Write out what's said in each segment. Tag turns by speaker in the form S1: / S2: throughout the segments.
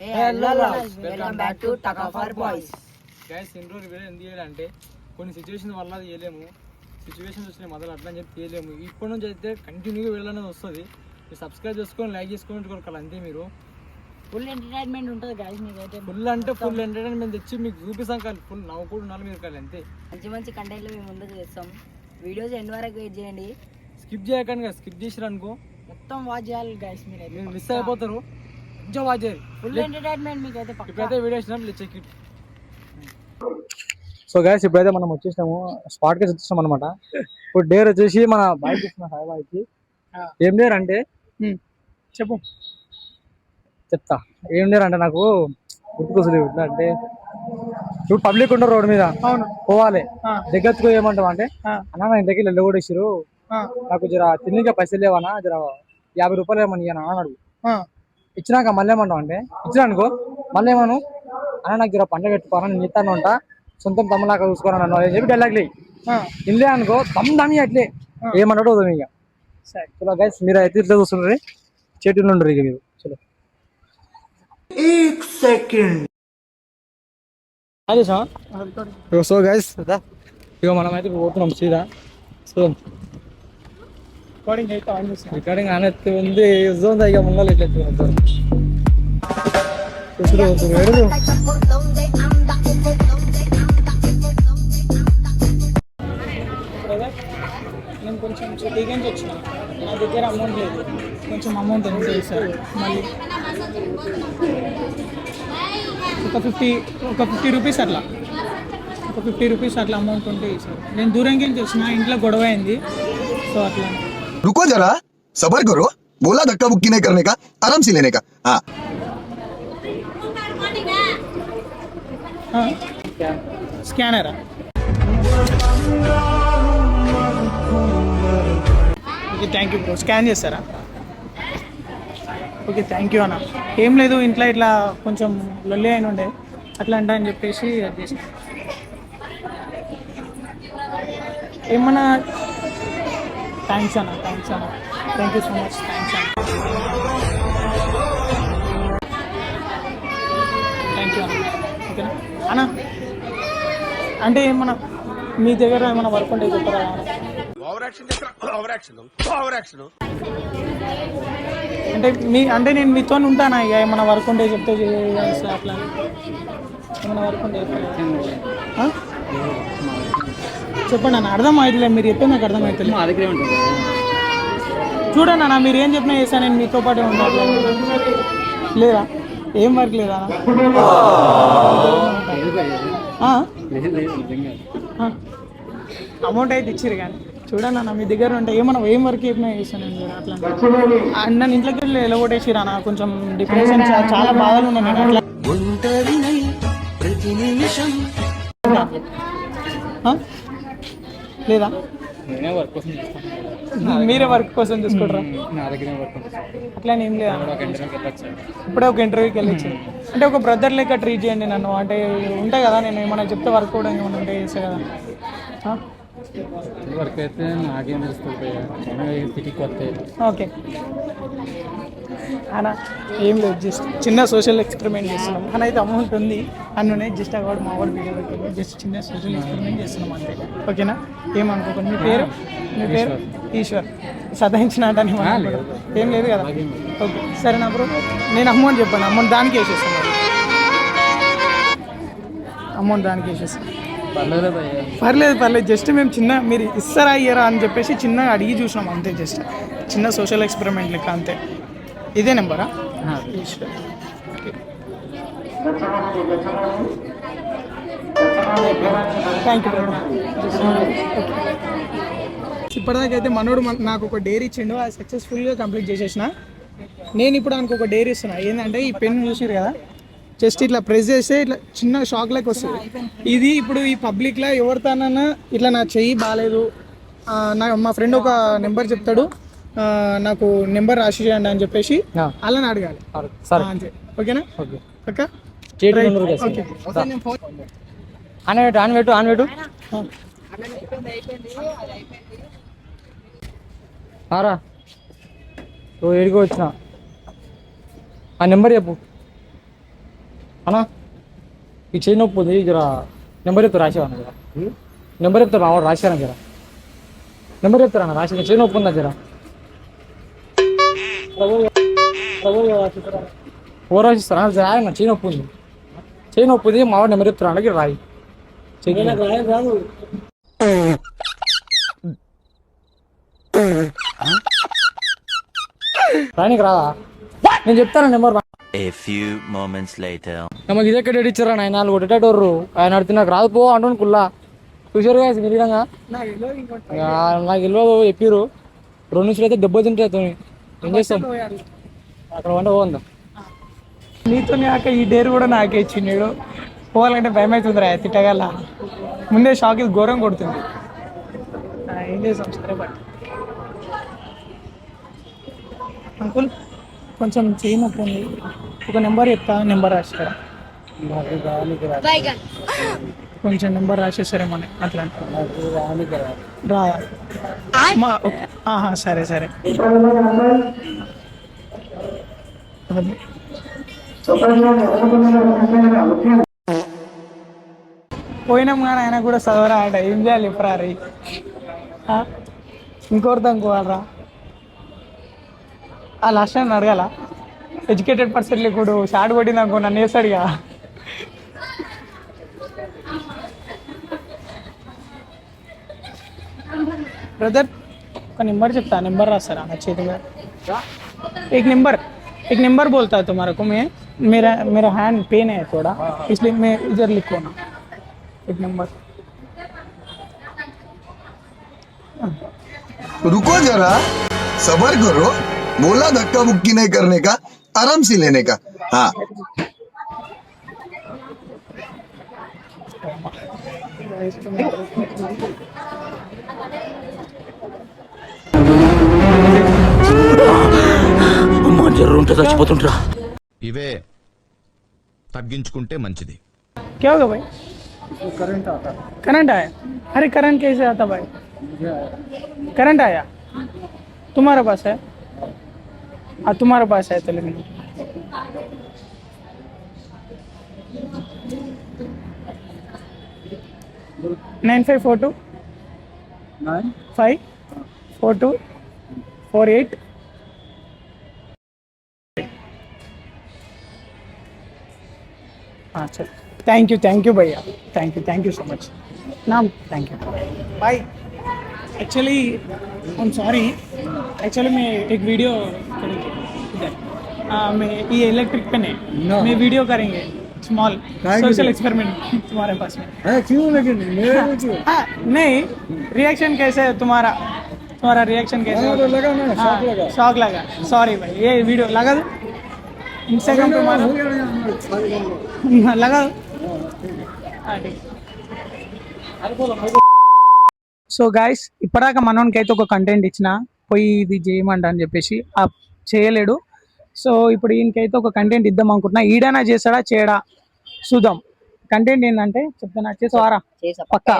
S1: Welcome back to టకా for boys.
S2: Guys intro reveal ఎందుకు చేయాలంటే కొన్ని సిచ్యువేషన్ వల్ల చేయలేము, సిచ్యువేషన్స్ వచ్చినాయి మొదలు అట్లా అని చెప్పి చేయలేము. ఇప్పటి నుంచి అయితే కంటిన్యూగా వెళ్ళాలని వస్తుంది. మీరు సబ్స్క్రైబ్ చేసుకొని లైక్ చేసుకొని కొరకాలి అంతే. మీరు
S1: ఫుల్ ఎంటర్టైన్మెంట్ ఉంటుంది గైస్. మీకైతే
S2: ఫుల్ అంటే ఫుల్ ఎంటర్టైన్మెంట్ తెచ్చి మీకు చూపిస్తాం కాదు, ఫుల్ నవ్వుకుంటూ ఉండాలి మీరు కాదు అంతే.
S1: మంచి మంచి కంటెంట్లు మేము ముందుకు చేస్తాం. వీడియోస్ ఎండ్ వరకు వెయిట్ చేయండి,
S2: స్కిప్ చేయకండి. స్కిప్ చేసిరు అనుకో
S1: మొత్తం వాచ్ చేయాలి గైస్. మీరు
S2: మిస్ అయిపోతారు. కొంచెం వాచ్ చేయాలి.
S1: ఫుల్ ఎంటర్టైన్మెంట్ మీకైతే
S2: ఇప్పుడైతే వీడియో ఇచ్చినప్పుడు చెక్ ఇట్. సో గైస్ ఇప్పుడైతే మనం వచ్చేసాము, స్పాట్ కి వచ్చేసాం అనమాట. ఇప్పుడు డేర్ వచ్చేసి మన బైక్ ఇస్తున్నా సాయి బాయ్కి. ఏం డేర్ అంటే
S1: చెప్పు
S2: చెప్తా. ఏం డేర్ అంటే నాకు గుర్తుకొస్తుంది అంటే ఇప్పుడు పబ్లిక్ ఉండరు రోడ్ మీద,
S1: అవును
S2: పోవాలి దగ్గరకు ఏమంటావు అంటే అన్న నా ఇంటికి వెళ్ళి కూడా ఇచ్చిరు, నాకు జర తిన్నిగా పైసలు లేవనా, జర 50 రూపాయలు ఏమని ఇయ్యనా అని అడుగు. ఇచ్చినాక మళ్ళీ ఏమంటావు అంటే ఇచ్చినా అనుకో మళ్ళీ ఏమను అన్న నాకు జర పంట పెట్టుకోవాలని నేను ఇస్తాను అంట, సొంతం తమ్ములాగా చూసుకోవాలని అన్నావు అని చెప్పి డైలాగ్లే ఇల్లే అనుకో దమ్ దమి అట్లే ఏమన్నాడు వద్దు. ఇక చలో గైస్ మీరు అయితే ఇట్లా చూస్తున్నారు, చేతులు ఉండరు ఇక మీరు. చలో సో గైస్ ఇక మనం అయితే పోతున్నాం సీదా. సో రికార్డింగ్ అనేది ఉంది, ఇక ముందర ఇట్లా
S3: నేను కొంచెం సిటీకి నుంచి వచ్చిన, నా దగ్గర అమౌంట్ లేదు, కొంచెం అమౌంట్ ఎంత సార్ మళ్ళీ ఒక 50 రూపీస్ అట్లా, ఒక 50 రూపీస్ అట్లా అమౌంట్ ఉంటే సార్. నేను దూరంకి నుంచి వచ్చిన, ఇంట్లో గొడవ అయింది. సో అట్లా
S4: रुको जरा सबर करो, बोला धक्का बुक्की नहीं करने का, आराम से लेने का. हाँ
S3: స్కానరా? Okay thank you bro. Scan చేస్తారా? ఓకే థ్యాంక్ యూ అన్న. ఏం లేదు, ఇంట్లో ఇట్లా కొంచెం లొల్లి అయిన ఉండే అట్లా అంట అని చెప్పేసి అది చేసిన. ఏమన్నా థ్యాంక్స్ అన్న, thank you so much, thanks అన్న, థ్యాంక్ యూ అన్న. ఓకేనా అన్న? అంటే ఏమన్నా మీ దగ్గర ఏమైనా వర్క్ ఉంటే చెప్పరా? అంటే నేను మీతో ఉంటానా, ఇక ఏమైనా వర్క్ ఉంటే చెప్తే అట్లా ఏమైనా వర్క్ ఉంటే చెప్పండి అన్న. అర్థమవుతుంది, మీరు చెప్తే నాకు అర్థమవుతుంది. చూడండి అన్న, మీరు ఏం చెప్పినా చేస్తాను, నేను మీతో పాటే ఉండాలి. లేదా ఏం వర్క్ లేదా? అమౌంట్ అయితే ఇచ్చిరు కానీ చూడండి అన్న, మీ దగ్గర ఉంటే ఏమన్నా ఏం వర్క్ చెప్పినా చేస్తాను నేను అట్లా. నన్ను ఇంట్లోకి వెళ్ళి ఎలగొట్టేసిరు అన్న, కొంచెం డిప్రెషన్, చాలా బాధలు ఉన్నాయి నేను అట్లా. లేదా మీరే వర్క్ కోసం చూసుకుంటారా? అట్లా ఏం లేదా? ఇప్పుడే ఒక ఇంటర్వ్యూకి వెళ్ళొచ్చు అంటే ఒక బ్రదర్ లెక్క ట్రీట్ చేయండి నన్ను. అంటే ఉంటాయి కదా, నేను ఏమైనా చెప్తే వర్క్ కూడా ఏమైనా ఉంటే చేస్తా కదా.
S2: వర్క్ అయితే నాకేం తెలుస్తుంది,
S3: ఓకే అన్న. ఏం లేదు, జస్ట్ చిన్న సోషల్ ఎక్స్పెరిమెంట్ చేస్తున్నాం అని. అయితే అమౌంట్ ఉంది అన్నునే, జస్ట్ అవార్డు మా వాడు వీడియో పెట్టింది, జస్ట్ చిన్న సోషల్ ఎక్స్పెరిమెంట్ చేస్తున్నాం అంతే. ఓకేనా? ఏమనుకోకండి. మీ పేరు? మీ పేరు ఈశ్వర్. సదాయించిన అంటే ఏం లేదు కదా? ఓకే సరేనా బ్రో. నేను అమౌంట్ చెప్పండి, అమౌంట్ దానికి వేసేస్తాను, అమౌంట్ దానికి వేసేస్తాను. పర్లేదు, జస్ట్ మేము చిన్న మీరు ఇస్తారా అయ్యారా అని చెప్పేసి చిన్నగా అడిగి చూసినాం అంతే, జస్ట్ చిన్న సోషల్ ఎక్స్పెరిమెంట్ లెక్క అంతే. ఇదే నెంబరా? Thank you. ఇప్పటిదాకా అయితే మనోడు నాకు ఒక డేర్ ఇచ్చిండు, అది సక్సెస్ఫుల్గా కంప్లీట్ చేసేసిన. నేను ఇప్పుడు ఆయనకు ఒక డేర్ ఇస్తున్నా. ఏంటంటే ఈ పెన్ చూసారు కదా, జస్ట్ ఇట్లా ప్రెస్ చేస్తే ఇట్లా చిన్న షాక్ లెక్క వస్తుంది. ఇది ఇప్పుడు ఈ పబ్లిక్లో ఎవరితోనన్నా ఇట్లా నా చెయ్యి బాగాలేదు, మా ఫ్రెండ్ ఒక నెంబర్ చెప్తాడు, నాకు నెంబర్ రాసి చేయండి అని చెప్పేసి అలానే అడగాలి అంతే. ఓకేనా? ఓకే
S2: ఆన్వేటు ఏడికి వచ్చిన ఆ నెంబర్ చెప్పు. అన్నా ఈ చేయి నొప్పి ఉంది జర నెంబర్ చెప్తా రాసేవన్నా జర నెంబర్ చెప్తా మా వాడు రాశాను జర నెంబర్ చెప్తారా రాసి చేయి నొప్పి ఉందా జర ఓ రాసిస్తారా రాయన్న చేయి నొప్పి ఉంది చేయి నొప్పి ఉంది మా వాడు నెంబర్ చెప్తారా అలాగే రాయి రాదు రానికి రాదా నేను చెప్తాను number
S5: A few moments later.
S2: నమ్మకి ఇదే కట్టేటి ఇచ్చారా ఆయన వాళ్ళు కొట్టేటోర్రు ఆయన అడితే నాకు రాదు పో అంటున్నాను కుల్లా చూసారు కదా నిజంగా నాకు వెళ్ళదు చెప్పారు 2 నిమిషాలు అయితే దెబ్బ తింటాయి ఏం చేస్తాం అక్కడ వంట పోందా
S3: నీతో నాక ఈ డేర్ కూడా నాకే ఇచ్చిండు పోవాలంటే భయం అవుతుంది రా తిట్టగల ముందే షాక్ ఇది ఘోరం కొడుతుంది ఏం చేస్తాం సరే బట్ అంకుల్ కొంచెం చేయి నొప్పి ఉంది ఒక నెంబర్ చెప్తా నెంబర్ రాస్తారా కొంచెం నెంబర్ రాసేసారేమని అట్లా రా సరే సరే పోయినాం కానీ ఆయన కూడా చదవరా ఆట ఏం చేయాలి ఇప్పుడు రీ ఇంకోరితో ఇంకోవాలరా ఆ లాస్ట్ టైం అడగాల ఎడ్యుకేటెడ్ పర్సన్ లేకుడు షార్ట్ కొట్టింది అనుకో నన్ను వేస్తాడుగా ब्रदर का नंबर चलता नंबर रहा सर आना चाहिए तुम्हें एक नंबर बोलता है तुम्हारे को मैं मेरा हैंड पेन है थोड़ा इसलिए मैं इधर लिखो ना एक नंबर
S4: रुको जरा सबर करो बोला धक्का मुक्की नहीं करने का आराम से लेने का हाँ
S6: ఇవే తగ్గించుకుంటే మంచిది
S3: क्या होगा भाई करंट आया अरे करंट कैसे आता भाई करंट आया तुम्हारे पास है हाँ तुम्हारे पास है तो लेकिन 9542 542 48 हाँ चल थैंक यू भैया थैंक यू सो मच नाम thank you bye actually I am sorry actually मैं एक वीडियो मैं ये इलेक्ट्रिक पेन है मैं वीडियो करेंगे स्मॉल सोशल एक्सपेरिमेंट तुम्हारे पास में
S2: क्यों लेकिन
S3: हाँ नहीं रिएक्शन कैसे है तुम्हारा रिएक्शन कैसे है?
S2: लगा ना
S3: शॉक लगा सॉरी भाई ये वीडियो लगा दो इंस्टाग्राम पे मारो लगा दो సో గాయస్ ఇప్పటిదాకా మనోనికి అయితే ఒక కంటెంట్ ఇచ్చిన పోయి ఇది చేయమంట అని చెప్పేసి చేయలేడు సో ఇప్పుడు ఈయనకైతే ఒక కంటెంట్ ఇద్దాం అనుకుంటున్నా ఈడైనా చేస్తాడా చేయడా చూద్దాం కంటెంట్ ఏంటంటే చెప్తాను చేసావారా పక్కా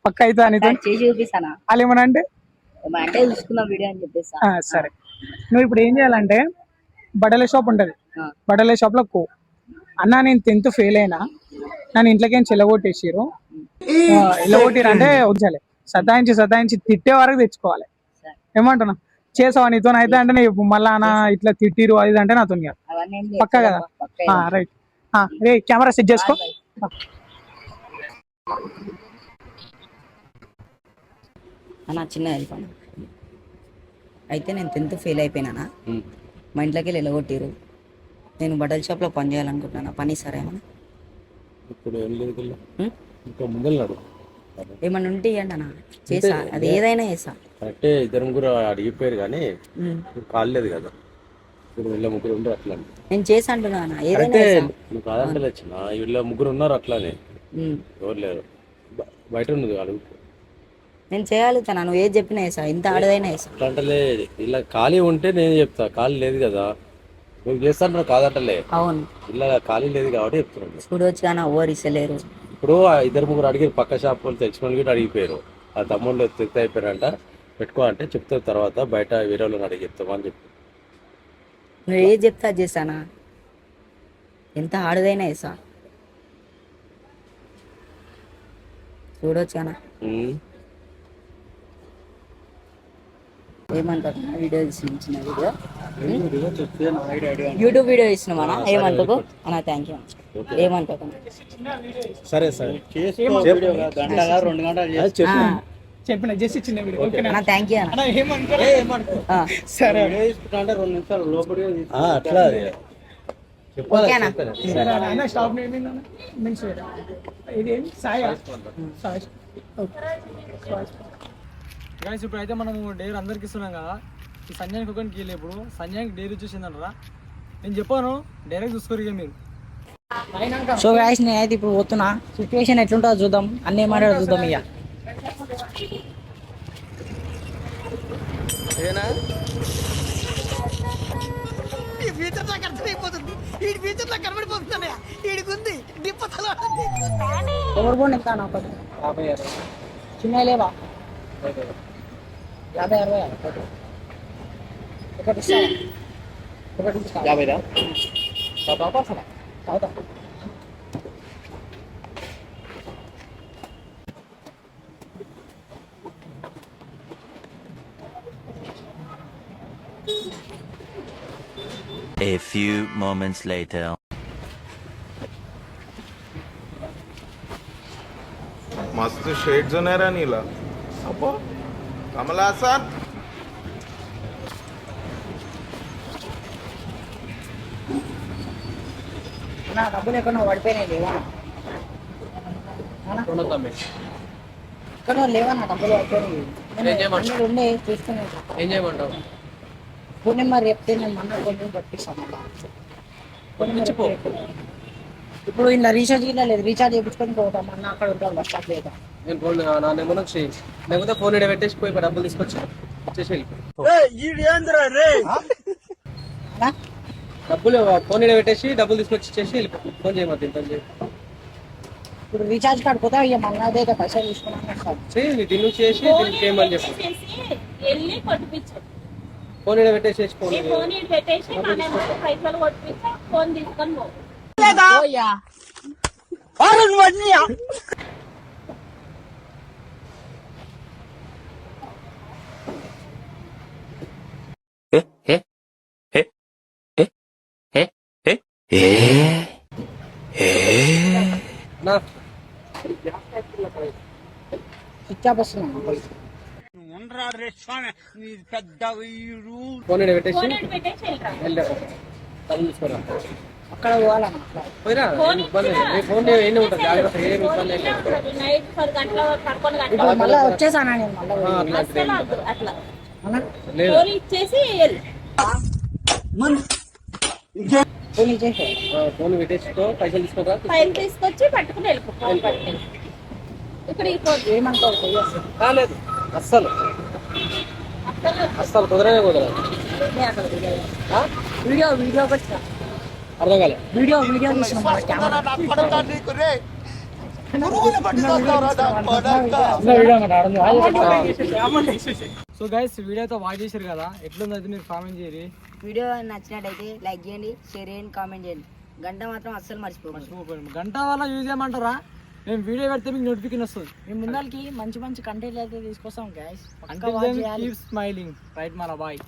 S3: పక్క అయితే అని
S1: చేసి చూపిస్తానా
S3: వాళ్ళు ఏమన్నా అంటే
S1: అంటే చూసుకుందాం వీడియో అని చెప్పేస్తా
S3: సరే నువ్వు ఇప్పుడు ఏం చేయాలంటే బట్టల షాప్ ఉంటది బట్టల షాప్ లో కో అన్న నేను 10th ఫెయిల్ అయినా నన్ను ఇంట్లోకి చెల్లగొట్టేసారు ఎల్లగొట్టిరు అంటే వచ్చాలి సతాయించి తిట్టే వరకు తెచ్చుకోవాలి ఏమంటున్నా చేసావా నీతో అయితే అంటే నేను మళ్ళా అన్న ఇట్లా తిట్టిరు అది అంటే నాతో పక్క కదా రైట్ రే కెమెరా సెట్ చేసుకో
S1: అన్న చిన్న హెల్ప్ అన్న అయితే నేను 10th ఫెయిల్ అయిపోయినా మా ఇంట్లోకి వెళ్ళి వెళ్ళగొట్టిరు నేను బట్టల షాప్లో పని చేయాలనుకుంటున్నాను పని సరేమన్నా
S7: ఇప్పుడు ఏం లేదు ఇంకా ముందన్నాడు
S1: ఏమన్నా ఉంటే ఇవ్వండి అన్న చేసా అది ఏదైనా చేసా
S7: కరెక్టే ఇద్దరు ముగ్గురు అడిగిపోయారు కానీ కాలేదు కదా ఇప్పుడు వీళ్ళ ముగ్గురు ఉండరు అట్లా
S1: నేను చేసా అంటున్నా అన్న ఏదైనా
S7: నువ్వు కాదంటే వచ్చిన వీళ్ళ ముగ్గురు ఉన్నారు అట్లానే ఎవరు లేరు బయట ఉన్నది అడుగు
S1: నేను చేయగలుగుతాను నువ్వు ఏది చెప్పినా వేసా ఇంత ఆడదైనా వేసా
S7: అట్లా అంటలే ఇలా ఖాళీ ఉంటే నేను చెప్తా ఖాళీ లేదు కదా నువ్వు చేస్తాను కాదంటలే
S1: అవును
S7: ఇలా ఖాళీ లేదు కాబట్టి చెప్తున్నాను
S1: ఇప్పుడు వచ్చి కానీ ఓవర్ ఇస్తలేరు
S7: ఇప్పుడు ఆ ఇద్దరు ముగ్గురు అడిగారు పక్క షాప్ వాళ్ళు తెచ్చిన వాళ్ళు కూడా అడిగిపోయారు ఆ తమ్ముళ్ళు తెత్తి అయిపోయారంట పెట్టుకో అంటే చెప్తారు తర్వాత బయట వేరే వాళ్ళని అడిగి చెప్తామా అని చెప్పి
S1: నువ్వు ఏది చెప్తా చేసానా ఎంత ఆడదైనా వేసా చూడొచ్చు అన్న. ఏమంటారు వీడియో తీసిన చిన్న వీడియో యూట్యూబ్ వీడియో తీసినాం అన్న. ఏమంటారు అన్న? Thank you. ఏమంటారు అన్న?
S7: సరే సరే
S3: చెప్పిన జస్ట్ చిన్న వీడియో ఓకేనా
S1: అన్న థ్యాంక్ యూ అన్న.
S3: అన్న ఏమనుకో సరే
S7: అట్లా చెప్పాలి
S1: ఓకేనా?
S3: సరే అన్న స్టాప్ నేమ్ ఏందన్న మీన్స్ ఇది సాయి సాయి ఓకే
S2: గైస్ ఇప్పుడు అయితే మనము డైరీ అందరికి ఇస్తున్నాం కదా. ఈ సంజయానికి ఒకరికి వెళ్ళి ఇప్పుడు సంజయానికి డైరీ వచ్చేసిందంటారా? నేను చెప్పాను డైరెక్ట్ చూసుకోరు ఇక మీరు.
S1: సో గాయస్ నేనైతే ఇప్పుడు పోతున్నా. సిచ్యువేషన్ ఎట్లుంటుందో చూద్దాం. అన్నీ ఏమంటారో చూద్దాం ఇక. ఎవరు పోండి ఇస్తాను ఒకటి చిన్న లేవా 50 60 ఒకటి ఇస్తాను. ఒకటి ఇస్తాను 50దా అవుతా.
S5: A few moments later.
S6: मस्त शेड जो नाही राणीला अप्पा कमला असा
S1: నా డబ్బులు ఎక్కడో పడిపోయినాయి లేవా? ఎక్కడో లేవా నా డబ్బులు పడిపోయినాయి. ఉండే చూసుకున్నాను.
S2: ఏం చేయమంటావు?
S1: ఫోన్ నెంబర్ చెప్తే నేను మన కొంచెం పట్టిస్తాను. ఇప్పుడు ఇలా రీఛార్జ్ ఇలా లేదు. రీఛార్జ్ చేయించుకొని పోతాం అన్న. అక్కడ ఉంటాం బస్ స్టాప్ లేదా.
S2: నేను ఫోన్ నా నెంబర్ నుంచి లేకపోతే ఫోన్ ఇక్కడ పెట్టేసి పోయి డబ్బులు తీసుకొచ్చి వచ్చేసి డబ్బులు ఫోన్ ఇక్కడ పెట్టేసి డబ్బులు తీసుకొచ్చి ఇచ్చేసి వెళ్ళిపో. ఫోన్ చేయమని ఇంత
S1: ఇప్పుడు రీఛార్జ్ కార్డ్ పోతే ఇక మన్నదే పైసలు తీసుకున్నాను.
S2: చేయి దీన్ని చేసి దీనికి చేయమని చెప్పి
S8: వెళ్ళి కొట్టిపించు.
S2: ఫోన్ ఇక్కడ పెట్టేసి ఫోన్
S8: నీ ఫోన్ ఇటు పెట్టేసి నా నెంబర్ పైసలు కొట్టిపించి ఫోన్ తీసుకొని పో.
S2: నా
S1: స్విచ్ ఆఫ్ వస్తున్నాను.
S2: ఫోన్ ఇక్కడ పెట్టేసి
S8: ఫోన్ ఇటు పెట్టేసి వెళ్ళరా.
S2: వెళ్ళారు డబ్బులు తీసుకోరా.
S1: అక్కడ పోవాలన్న.
S2: పోయిరా
S8: ఫోన్
S2: ఇబ్బంది
S8: ఇచ్చినా
S2: లేదు. ఫోన్ ఎన్ని ఉంటుంది జాగ్రత్త ఏమి ఇబ్బంది లేదు.
S8: నైట్ 10 గంటల 11
S1: ఇప్పుడు
S8: గంటల
S1: మళ్ళీ వచ్చేసానా నేను మళ్ళీ
S2: అట్లా
S8: అస్సలు వద్దు అట్లా.
S1: అన్న
S2: లేదు
S8: ఫోన్ ఇచ్చేసి వెళ్ళు.
S1: ఫోన్ ఇచ్చేసి
S2: ఫోన్ పెట్టేసుకో పైసలు తీసుకోరా.
S8: ఫైల్ తీసుకొచ్చి పట్టుకుని వెళ్ళిపో. ఫోన్ పట్టుకుని ఇక్కడ ఈ ఫోన్
S1: ఏమంటావు పోయేసి
S2: కాలేదు అస్సలు
S8: అస్సలు
S2: అస్సలు కుదరనే కుదరదు.
S1: వీడియో వీడియో పెట్టిన
S2: అర్థం కాలే.
S1: వీడియో వీడియో తీసిన మన కెమెరా
S2: సో గైస్ వీడియో అయితే వాచ్ చేశారు కదా. ఎట్లుంది అయితే మీరు కామెంట్ చేయరు.
S1: వీడియో నచ్చినట్టయితే లైక్ చేయండి, షేర్ చేయండి, కామెంట్ చేయండి. గంట మాత్రం అస్సలు మర్చిపోకండి.
S2: గంట వల్ల యూజ్ చేయమంటారా? నేను వీడియో పెడితే మీకు నోటిఫికేషన్ వస్తుంది.
S1: మేము ముందరికి మంచి మంచి కంటెంట్ అయితే తీసుకొస్తాం గైస్.
S2: అంటే కీప్ స్మైలింగ్ రైట్ మన బాయ్.